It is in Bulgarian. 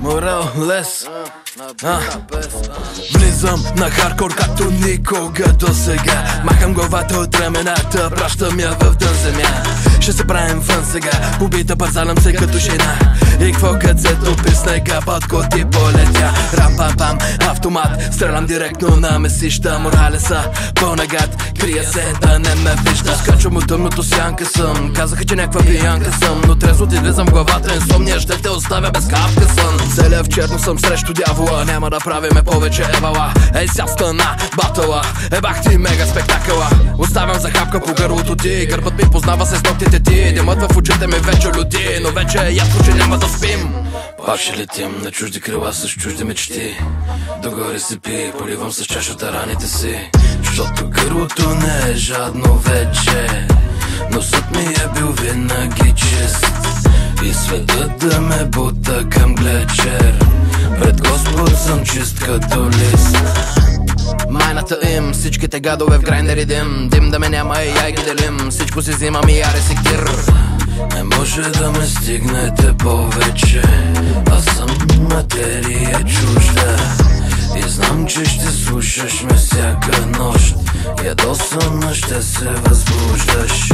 Morales. Влизам на хардкор както никога досега. Махам главата от рамената, пращам я в дън земя. Ще се правим фън сега, побита парзалям се като жена. И кво кацето писне капа коти полетя. Рам-пам-пам, автомат, стрелям директно на месища. Моралеса, по-нагад, крия се да не ме вижда. Скачвам от тъмното сянка съм, казаха, че някаква пиянка съм. Но трезво ти влизам в главата, инсомния ще те оставя без капка сън. Целя в черно съм срещу дявола, няма да правиме повече евала. Ей ся стана, батала, бах ти мега спектакъла. Оставям за хапка по гърлото ти, гърбът ми познава се с ногтите ти. Димът в очите ми вече люти, но вече е ясно, че няма да спим. Пак ще летим на чужди крила с чужди мечти. Догоре си пи, поливам с чашата раните си. Защото гърлото не е жадно вече, носът ми е бил винаги чист. И светът да ме бута към глечер, пред Господ съм чист като лист. Майната им, всичките гадове в грайнери дим. Дим да ме няма и яй ги делим. Всичко си взимам и яре си ктир. Не може да ме стигнете повече, аз съм материя чужда. И знам, че ще слушаш ме всяка нощ. Ядосана ще се възбуждаш.